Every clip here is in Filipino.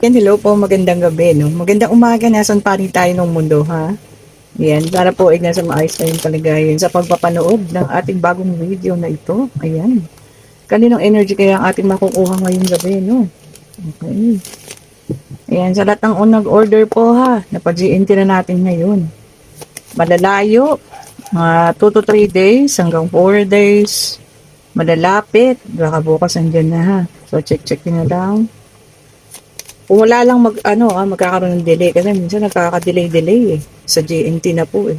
Hello po, magandang gabi, no? Magandang umaga, nasan pa rin tayo ng mundo, ha? Ayan, para po ay nasa maayos tayong kalagayan sa pagpapanood ng ating bagong video na ito. Ayan. Kaninong energy kaya ang ating makukuha ngayong gabi, no? Okay. Ayan, sa lahat ng nag-order po, ha? Napa-GNT na natin ngayon. Malalayo, 2 to 3 days hanggang 4 days. Malalapit, baka bukas andyan na, ha? So, check na lang. Kung wala lang magkakaroon ng delay kasi minsan nagkaka-delay sa GNT na po eh.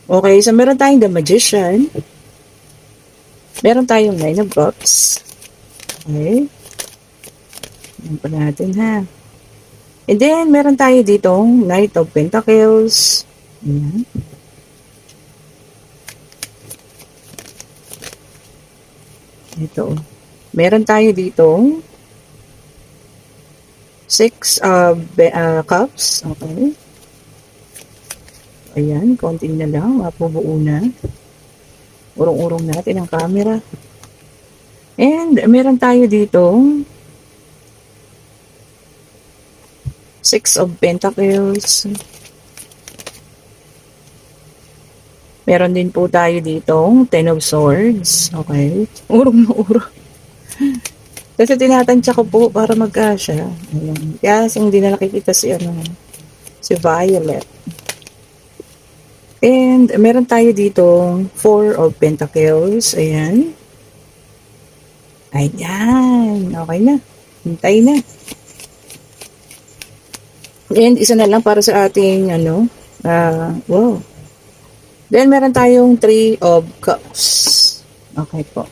Okay, so meron tayong The Magician. Meron tayong Nine of Cups. Okay. Yan pa natin ha. And then, meron tayo ditong Knight of Pentacles. Ayan. Ito. Meron tayo ditong Six Cups. Okay. Ayan, konting na lang. Mapubuo na. Urong-urong natin ang camera. And meron tayo dito Six of Pentacles. Meron din po tayo ditong Ten of Swords. Okay. Urong na urong. Kasi tinatansya ko po para magkasya. Ayan. Kaya hindi na nakikita si Violet. And meron tayo dito Four of Pentacles. Ayan. Ayan. Okay na. Hintay na. And isa na lang para sa ating wow. Then meron tayong Three of Cups. Okay po.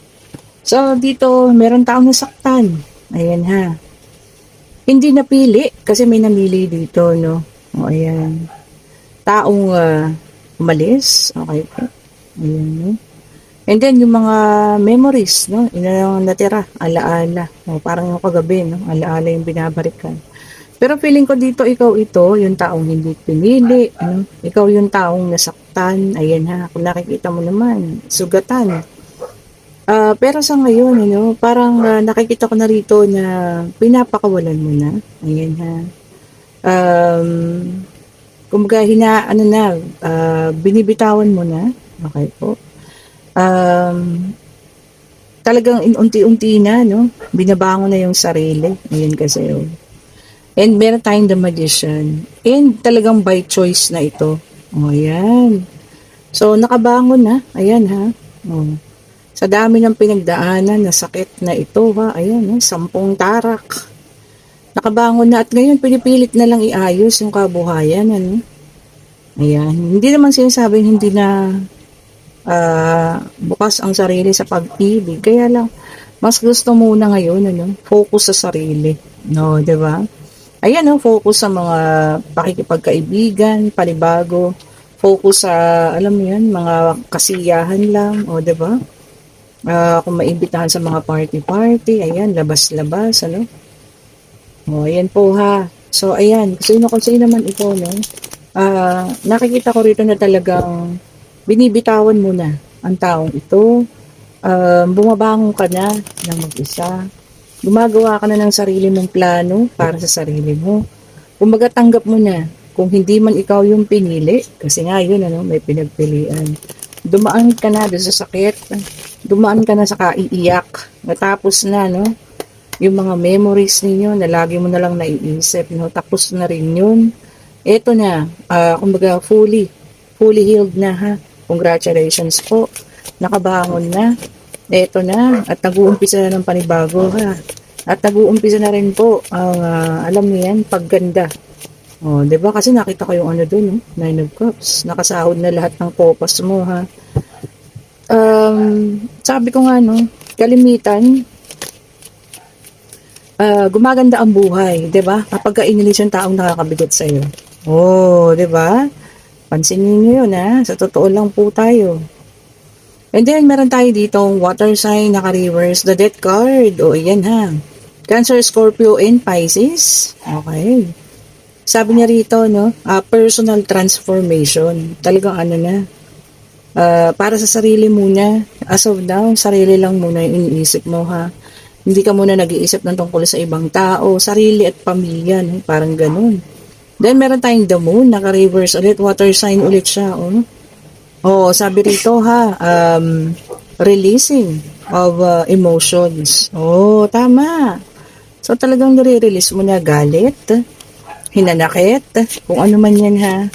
So, dito, meron taong nasaktan. Ayan ha. Hindi napili, kasi may namili dito, no? O, ayan. Taong umalis. Okay po. Ayan, no? And then, yung mga memories, no? Yung natira, alaala. O, parang yung kagabi, no? Alaala yung binabarikan. Pero feeling ko dito, ikaw ito, yung taong hindi pinili, no? Ikaw yung taong nasaktan. Ayan ha. Kung nakikita mo naman, sugatan. Pero sa ngayon, parang nakikita ko na rito na pinapakawalan mo na. Ayan ha. Kumbaga, binibitawan mo na. Okay po. Talagang unti-unti na, no? Binabangon na yung sarili. Ayan kasi, oh. And meron tayong The Magician. And talagang by choice na ito. O, ayan. So, nakabangon na. Ayan ha. O. Sa dami ng pinagdaanan na sakit na ito, ha, ayan, 10 tarak. Nakabangon na at ngayon pinipilit na lang iayos yung kabuhayan, ano. Ayan, hindi naman sinasabing hindi na bukas ang sarili sa pag-ibig. Kaya lang, mas gusto muna ngayon, focus sa sarili. No, 'di ba? Ayan, focus sa mga pakikipagkaibigan, panibago. Focus sa, alam mo yan, mga kasiyahan lang, o 'di ba? Kung maimbitahan sa mga party-party, ayan, labas-labas, ano? O, ayan po ha. So, ayan, kung sino naman ito, no? Nakikita ko rito na talagang binibitawan mo na ang taong ito. Bumabangon ka na ng mag-isa. Gumagawa ka na ng sarili mong plano para sa sarili mo. Kumbaga, tanggap mo na kung hindi man ikaw yung pinili, kasi nga yun, may pinagpilian. Dumaan ka na doon sa sakit. Dumaan ka na sa kaiiyak. Natapos na, no? Yung mga memories ninyo na lagi mo na lang naiisip, no? Tapos na rin yun. Eto na, kumbaga fully healed na, ha? Congratulations po. Nakabangon na. Eto na. At nag-uumpisa na ng panibago, ha? At nag-uumpisa na rin po ang, alam niyo yan, pagganda. Oh, 'di ba? Kasi nakita ko yung doon, no? Nine of Cups. Nakasahod na lahat ng focus mo, ha. Sabi ko nga, no, kalimitan, gumaganda ang buhay, 'di ba? Kapag inilis yung taong nakakabigot sa iyo. Oh, 'di ba? Pansinin niyo 'yun, ha. Sa totoo lang po tayo. And then meron tayo ditong water sign naka-reverse, the Death card. Oh, ayan ha. Cancer, Scorpio, and Pisces. Okay. Sabi niya rito, no, personal transformation. Talagang para sa sarili muna. As of now, sarili lang muna yung iniisip mo, ha. Hindi ka muna nag-iisip ng tungkol sa ibang tao, sarili at pamilya, no? Parang ganun. Then, meron tayong the moon, naka-reverse ulit, water sign ulit siya, oh. Oo, sabi rito ha, releasing of emotions. Oh, tama. So, talagang nire-release mo na galit, hinanakit, kung ano man yan ha.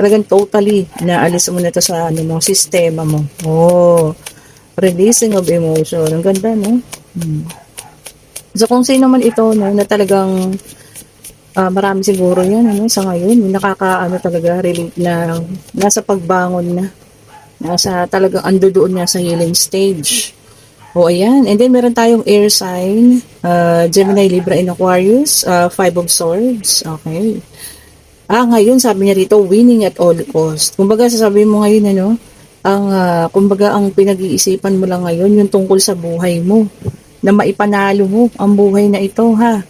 Talagang totally naalis mo na to sa ano mo, sistema mo. Oh, releasing of emotion. Ang ganda, no? Hmm. So, kung sino man ito, no, na talagang marami siguro yan, ano, sa ngayon, yung nakakaano talaga, relate na, nasa pagbangon na. Nasa talagang ando doon nga sa healing stage. O ayan. And then meron tayong air sign, Gemini, Libra, and Aquarius, Five of Swords. Okay. Ngayon sabi niya rito, winning at all cost. Kumbaga sasabihin mo ngayon ano, kumbaga ang pinag-iisipan mo lang ngayon yung tungkol sa buhay mo na maipanalo mo ang buhay na ito ha.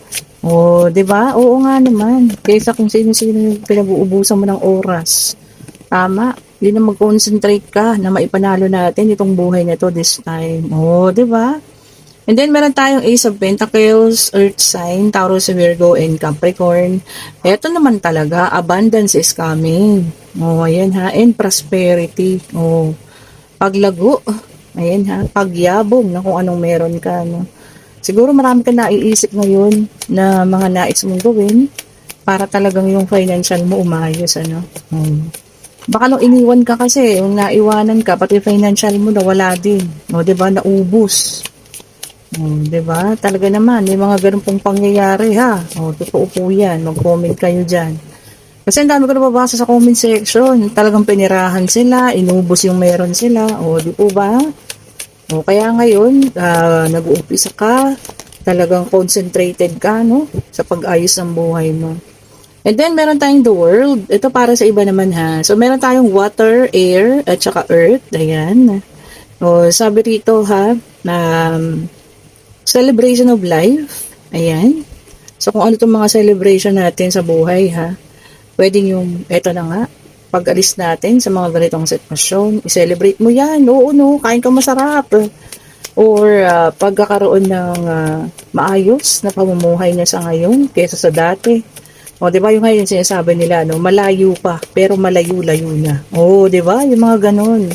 O, 'di ba? Oo nga naman. Kaysa kung sino-sino yung pinag-uubusan mo ng oras. Tama. Hindi na mag-concentrate ka na maipanalo natin itong buhay na to this time. Oh, 'di ba? And then meron tayong Ace of Pentacles, Earth sign, Taurus, Virgo, and Capricorn. Ito naman talaga, abundance is coming. Oh, ayan ha. And prosperity. Oh, paglago. Ayan ha. Pagyabong na kung anong meron ka. No? Siguro marami ka naiisip ngayon na mga nais mong gawin para talagang yung financial mo umayos. Ano? Baka nung iniwan ka kasi, yung naiwanan ka, pati financial mo nawala din. O, diba? Naubos. O, diba? Talaga naman, may mga ganun pong pangyayari ha. O, totoo po yan. Mag-comment kayo dyan. Kasi ang dami ko nababasa sa comment section. Talagang pinirahan sila, inubos yung meron sila. O, di po ba? O, kaya ngayon, nag-uumpisa ka, talagang concentrated ka, no? Sa pag-ayos ng buhay mo. And then, meron tayong the world. Ito para sa iba naman ha. So, meron tayong water, air, at saka earth. Ayan. O, sabi rito ha, na celebration of life. Ayan. So, kung ano itong mga celebration natin sa buhay ha. Pwedeng yung, eto na nga, pag-alis natin sa mga ganitong sitwasyon. I-celebrate mo yan. Oo, no. Kain ka masarap. Or pagkakaroon ng maayos na pamumuhay na sa ngayon kaysa sa dati. O, di ba yung ngayon sinasabi nila, no, malayo pa, pero malayo-layo na. O, di ba? Yung mga ganon.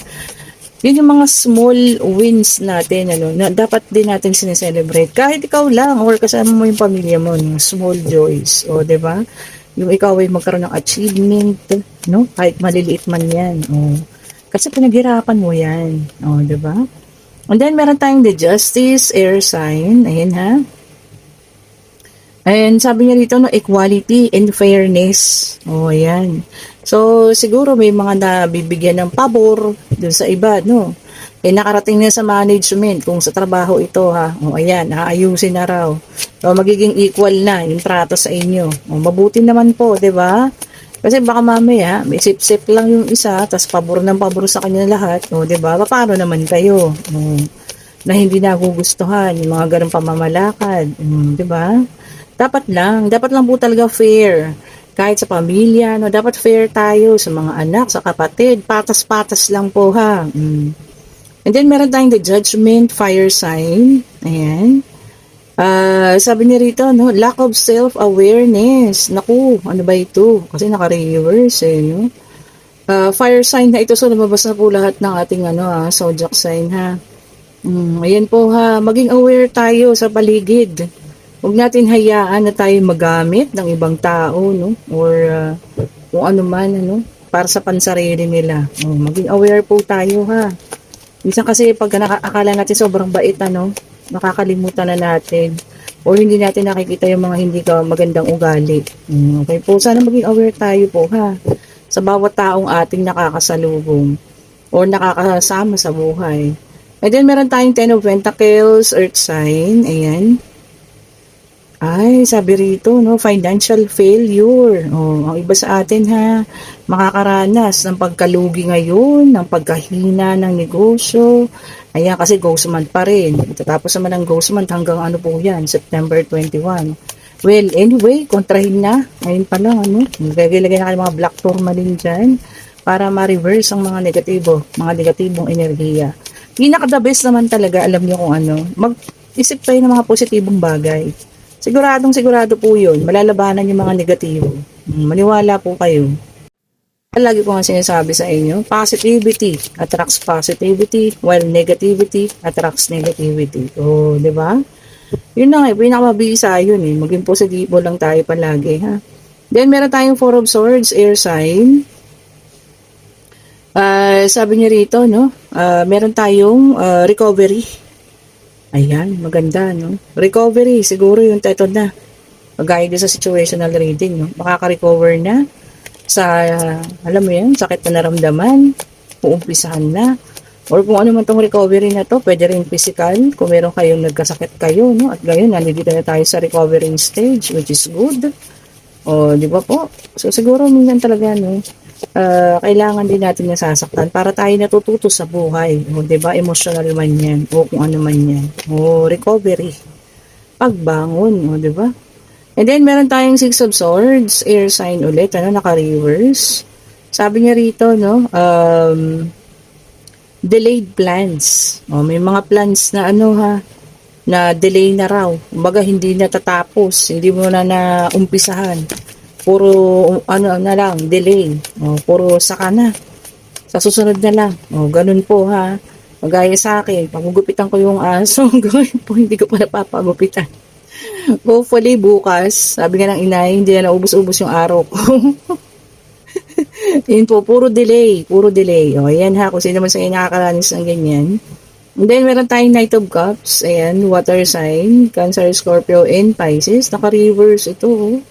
Yun yung mga small wins natin, ano, na dapat din natin sineselebrate. Kahit ikaw lang, or kasama mo yung pamilya mo, no, small joys. O, di ba? Yung ikaw ay magkaroon ng achievement, no? Kahit maliliit man yan. O, kasi pinaghirapan mo yan. O, di ba? And then, meron tayong the justice, air sign. Ayan, ha? And sabi niya dito, no, equality and fairness. Oh, ayan. So, siguro may mga nabibigyan ng pabor dun sa iba, no? Nakarating na sa management kung sa trabaho ito, ha. Oh, ayan, aayusin na raw. So, magiging equal na yung trato sa inyo. Oh, mabuti naman po, 'di ba? Kasi baka mamaya, may sip-sip lang yung isa, tas pabor ng pabor sa kanya lahat. Oh, 'di ba? Paano naman kayo? Oh, na hindi nagugustuhan yung mga ganung pamamalakad, 'di ba? Dapat lang po talaga fair. Kahit sa pamilya, no, dapat fair tayo sa mga anak, sa kapatid, patas-patas lang po ha. And then meron tayong the judgment, fire sign. Ayan. Sabi niya rito, no, lack of self-awareness. Naku, ano ba ito? Kasi naka-reverse no. Fire sign na ito, so lumabas na po lahat ng ating zodiac sign ha. Ayan po ha, maging aware tayo sa paligid. Huwag natin hayaan na tayo magamit ng ibang tao, no? Or kung ano man, ano, para sa pansarili nila. Maging aware po tayo, ha? Minsan kasi pag akala natin sobrang bait, ano, nakakalimutan na natin. Or hindi natin nakikita yung mga hindi magandang ugali. Okay po, sana maging aware tayo po, ha? Sa bawat taong ating nakakasalubong or nakakasama sa buhay. And then, meron tayong Ten of Pentacles, Earth sign. Ayan. Ay, sabi rito, no, financial failure. Ang iba sa atin ha, makakaranas ng pagkalugi ngayon, ng pagkahina ng negosyo. Ayan, kasi ghost month pa rin. Tapos naman ng ghost month hanggang ano po yan, September 21. Well, anyway, kontrahin na. Ngayon pa lang, ano, lagay na kayo mga black tourmaline dyan para ma-reverse ang mga negatibong enerhiya. Pinaka-the best naman talaga, alam niyo kung ano, isip tayo ng mga positibong bagay. Sigurado po yun. Malalabanan yung mga negatibo. Maniwala po kayo. Lagi ko nga sinasabi sa inyo, positivity attracts positivity, while negativity attracts negativity. O, di ba? Yun na nga, pinakamabisa yun eh. Maging positibo lang tayo palagi, ha? Then, meron tayong Four of Swords, air sign. Sabi niya rito, no? Meron tayong recovery. Ayan, maganda, no? Recovery, siguro yung title na. Magaya din sa situational reading, no? Makaka-recover na sa, alam mo yan, sakit na naramdaman, uumpisahan na, or kung ano man tong recovery na to, pwede rin physical, kung meron kayong nagkasakit kayo, no? At ngayon, nandito na tayo sa recovering stage, which is good. O, di ba po? So, siguro minsan talaga, no, kailangan din natin nasasaktan para tayo natututo sa buhay. O, di ba? Emotional man yan, o kung ano man yan. O, recovery. Pagbangon, o, di ba? And then, meron tayong Six of Swords, air sign ulit, ano, naka-reverse. Sabi niya rito, no, delayed plans. O, may mga plans na, ano, ha, na delay na raw. Kumbaga, hindi natatapos. Hindi mo na naumpisahan. Puro, ano na lang, delay. O, puro saka na. Sa susunod na lang. O, ganun po, ha. Magaya sa akin, pagugupitan ko yung aso. Gawin po, hindi ko pa napapagupitan. Hopefully bukas, sabi nga ng inay, hindi na naubos-ubos yung araw ko. Yun po, puro delay, puro delay. O, ayan ha, kung sino man sa inyo nakakaranas ng ganyan. And then, meron tayong Knight of Cups, ayan, water sign, Cancer, Scorpio, and Pisces. Naka-reverse ito.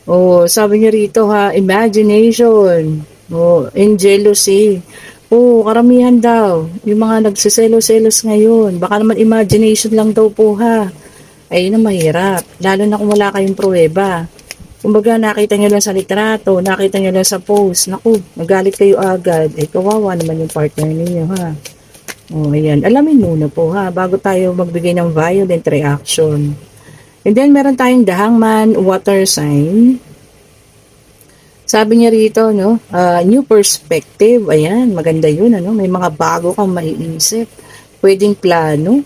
O, sabi niya rito ha, imagination, o, and jealousy. O, karamihan daw, yung mga nagsiselos-selos ngayon, baka naman imagination lang daw po ha. Ayun na mahirap. Lalo na kung wala kayong pruweba. Kumbaga, nakita nyo lang sa litrato, nakita nyo lang sa post. Naku, magalit kayo agad. Eh, kawawa naman yung partner ninyo, ha? O, ayan. Alamin muna po, ha? Bago tayo magbigay ng violent reaction. And then, meron tayong The Hangman, water sign. Sabi niya rito, no? New perspective. Ayan, maganda yun, ano? May mga bago kang maiisip. Pwedeng plano.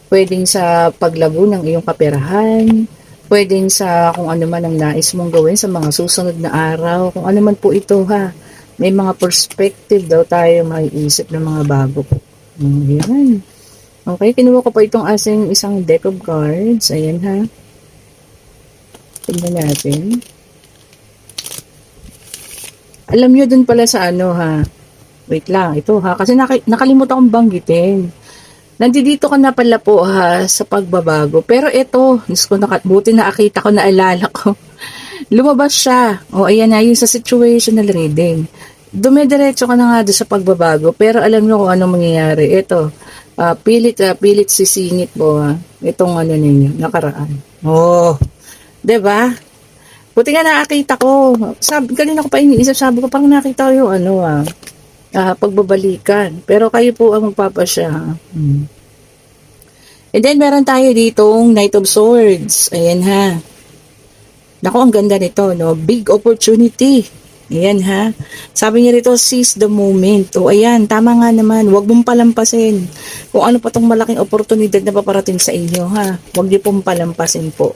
Pwedeng sa paglago ng iyong kaperahan, pwedeng sa kung ano man ang nais mong gawin sa mga susunod na araw, kung ano man po ito ha. May mga perspective daw tayo maiisip ng mga bago po. Ayan. Okay, kinuha ko pa itong asing isang deck of cards. Ayan ha. Tignan natin. Alam nyo dun pala sa ano ha. Wait lang, ito ha. Kasi nakalimutan akong banggitin. Nandito ka na pala po ha, sa pagbabago. Pero ito, buti na nakita ko, naalala ko. Lumabas siya. O ayan na, yun sa situational reading. Dumidiretso ka na nga doon sa pagbabago. Pero alam nyo kung anong mangyayari. Ito, pilit sisingit po ha. Itong ano ninyo, nakaraan. Oh, 'di ba? Buti nga nakita ko. Kanina ko pa iniisip, sabi ko, parang nakita ko yung ano pagbabalikan. Pero kayo po ang magpapasya. And then, meron tayo ditong Knight of Swords. Ayan ha. Naku, ang ganda nito, no? Big opportunity. Ayan ha. Sabi niya rito, seize the moment. O ayan, tama nga naman. Huwag mong palampasin. Kung ano pa tong malaking oportunidad na paparating sa inyo, ha. Huwag niyo pong palampasin po.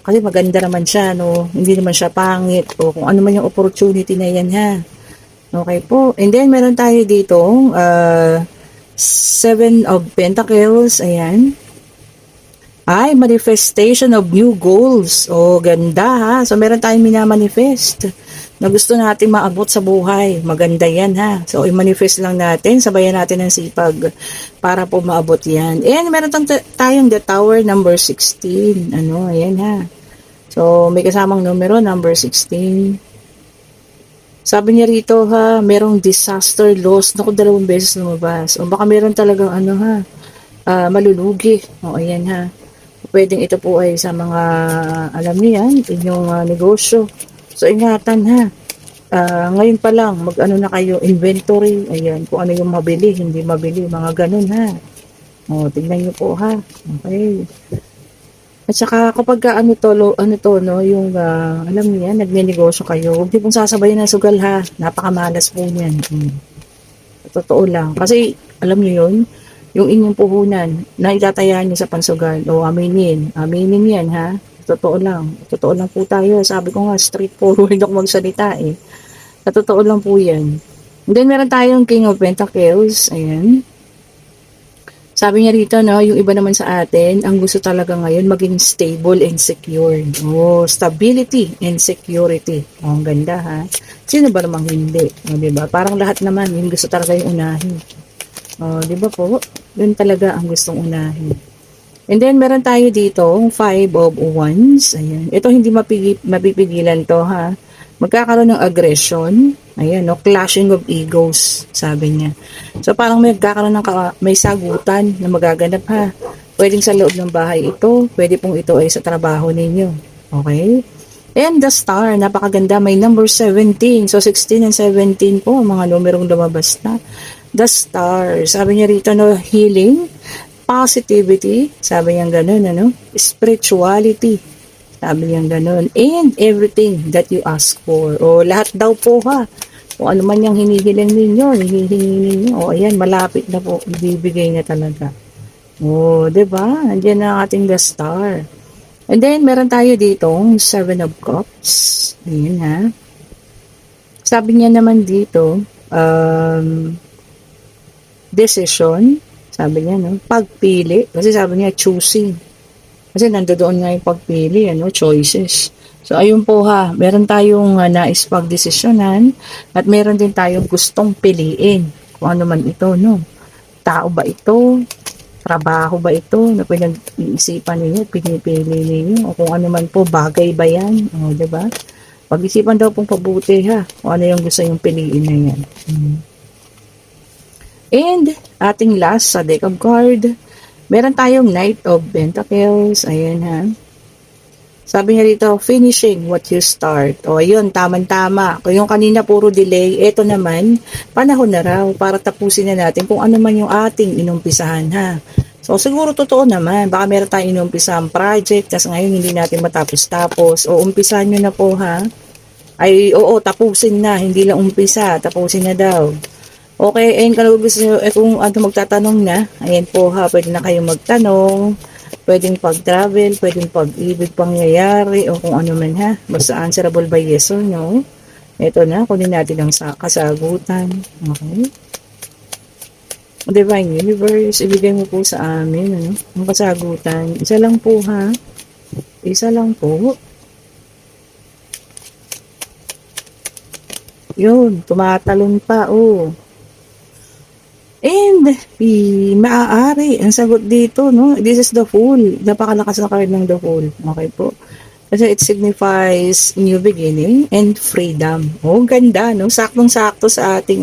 Kasi maganda naman siya, no? Hindi naman siya pangit. O kung ano man yung opportunity na yan, ha. Okay po. And then, meron tayo dito, Seven of Pentacles. Ayan. Ay, manifestation of new goals. Oh, ganda ha. So, meron tayong minamanifest na gusto natin maabot sa buhay. Maganda yan ha. So, i-manifest lang natin. Sabayan natin ng sipag para po maabot yan. And meron tayong the tower number 16. Ano, ayan ha. So, may kasamang numero, number 16. Sabi niya rito ha, merong disaster loss. Naku, 2 beses lumabas. O baka meron talagang ano ha, malulugi. O ayan ha. Pwedeng ito po ay sa mga, alam niyo yan, inyong negosyo. So ingatan ha. Ngayon pa lang, mag-ano na kayo, inventory. Ayan, kung ano yung mabili, hindi mabili. Mga ganun ha. O, tignan niyo po ha. Okay. At saka kapag ano to no, yung alam niyo yan, nagnenegosyo kayo, huwag niyo pong sasabayin ng sugal ha. Napakamalas po niyan. Totoo lang. Kasi alam niyo yun, yung inyong puhunan na itataya niyo sa pansugal. O aminin, aminin yan ha. Totoo lang po tayo. Sabi ko nga, straightforward ako magsalita eh. Sa totoo lang po yan. And then meron tayong King of Pentacles, ayan. Sabi niya rito, no, yung iba naman sa atin, ang gusto talaga ngayon maging stable and secure. Oh, stability and security. Oh, ang ganda ha. Sino ba namang hindi? Oh, 'di ba? Parang lahat naman yung gusto talaga yung unahin. Oh, 'di ba po? Yun talaga ang gustong unahin. And then meron tayo dito, Five of Wands. Ayan. Ito hindi mapipigilan to ha. Magkakaroon ng aggression. Ayan, no, clashing of egos, sabi niya. So parang may magkakaroon ng may sagutan na magaganap ha. Pwedeng sa loob ng bahay ito, pwede pong ito ay sa trabaho ninyo. Okay? And the star, napakaganda, may number 17. So 16 and 17 po, mga numerong lumabas na. The star, sabi niya rito, no, healing, positivity, sabi niya ganun, ano, spirituality, sabi niya ganun, and everything that you ask for. O lahat daw po ha. O ano man yung hinihiling ninyo, hinihingi ninyo. O ayan, malapit na po, ibibigay niya talaga. O, 'di ba? Andiyan na ang ating the star. And then meron tayo ditong Seven of Cups. Ayan ha. Sabi niya naman dito, decision, sabi niya, no? Pagpili. Kasi sabi niya, choosing. Kasi nandoon nga yung pagpili, ano, choices. So, ayun po ha, meron tayong nais pagdesisyonan at meron din tayong gustong piliin. Kung ano man ito, no? Tao ba ito? Trabaho ba ito? Na pinag-iisipan ninyo, pinipili ninyo? O kung ano man po, bagay ba yan? O, diba? Pag-isipan daw pong pabuti ha, kung ano yung gusto yung piliin na yan. And, ating last sa deck of card, meron tayong Knight of Pentacles. Ayan ha. Sabi niya rito, finishing what you start. O ayun, tama-tama. Kung yung kanina puro delay, eto naman, panahon na raw para tapusin na natin kung ano man yung ating inumpisahan ha. So siguro totoo naman, baka meron tayong inumpisahan project, kasi ngayon hindi natin matapos-tapos. O umpisahan nyo na po ha. Ay oo, tapusin na, hindi lang umpisa, tapusin na daw. Okay, and kung gusto nyo, kung ano magtatanong na, ayan po ha, pwede na kayong magtanong, pwedeng pag-travel, pwedeng pag-ibig pangyayari, o kung ano man ha, basta answerable by yes or no. Ito na, kunin natin ang kasagutan. Okay. Divine Universe, ibigay mo po sa amin, ano, ang kasagutan. Isa lang po ha, isa lang po. Yun, tumatalon pa, oh. And, maaari, ang sagot dito, no? This is the Fool. Napakalakas na card ng the Fool. Okay po. Kasi it signifies new beginning and freedom. Oh, ganda, no? Saktong-sakto sa ating,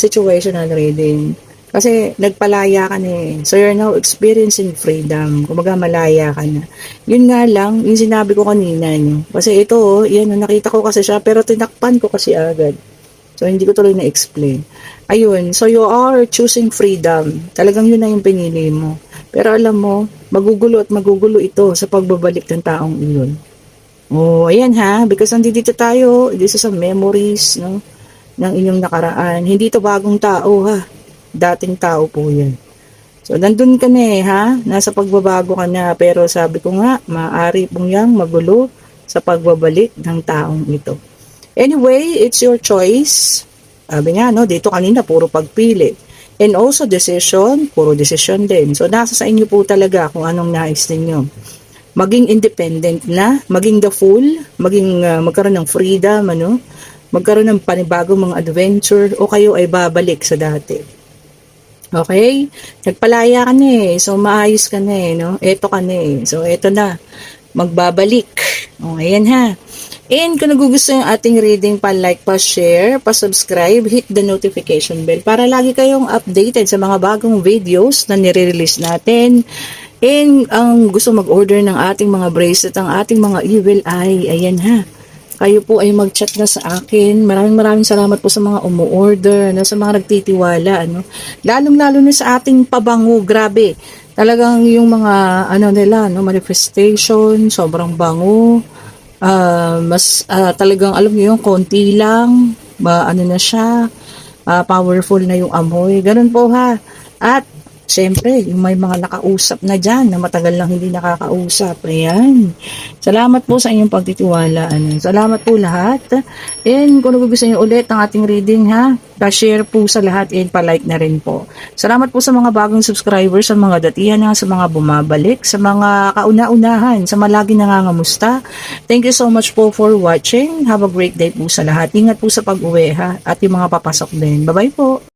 situational reading. Kasi, nagpalaya ka na eh. So, you're now experiencing freedom. Kumaga, malaya ka na. Yun nga lang, yung sinabi ko kanina, no? Kasi ito, yan, nakita ko kasi siya, pero tinakpan ko kasi agad. So, hindi ko tuloy na-explain. Ayun, so you are choosing freedom. Talagang yun na yung pinili mo. Pero alam mo, magugulo at magugulo ito sa pagbabalik ng taong iyon. Oh, ayan ha, because nandito tayo, dito sa memories, no, ng inyong nakaraan. Hindi to bagong tao ha. Dating tao po yan. So, nandun ka na eh ha, nasa pagbabago ka na. Pero sabi ko nga, maaari pong yang magulo sa pagbabalik ng taong ito. Anyway, it's your choice. Sabi nga, no, dito kanina, puro pagpili. And also, decision, puro decision din. So, nasa sa inyo po talaga kung anong nais ninyo. Maging independent na, maging the Fool, maging magkaroon ng freedom, ano, magkaroon ng panibagong mga adventure, o kayo ay babalik sa dati. Okay? Nagpalaya ka na eh. So, maayos ka na eh, no? Eto ka na eh. So, eto na. Magbabalik. O, ayan ha. And kung nagugustuhan yung ating reading, pa-like, pa-share, pa-subscribe, hit the notification bell para lagi kayong updated sa mga bagong videos na nire-release natin. And ang gusto mag-order ng ating mga bracelet, ang ating mga evil eye, ayan ha. Kayo po ay mag-chat na sa akin. Maraming salamat po sa mga umu-order, sa mga nagtitiwala. Lalong-lalo na sa ating pabango, grabe. Talagang yung mga nila, manifestation, sobrang bango. Mas talagang alam niyo yung konti lang, na siya, powerful na yung amoy. Ganun po ha. At siyempre, yung may mga nakausap na dyan na matagal lang hindi nakakausap. Ayan. Salamat po sa inyong pagtitiwala. Ano. Salamat po lahat. And kung nagugustuhan niyo ulit ang ating reading ha, pa-share po sa lahat and pa-like na rin po. Salamat po sa mga bagong subscribers, sa mga datihan nga, sa mga bumabalik, sa mga kauna-unahan, sa malagi nangangamusta. Thank you so much po for watching. Have a great day po sa lahat. Ingat po sa pag-uwi ha, at yung mga papasok din. Bye-bye po.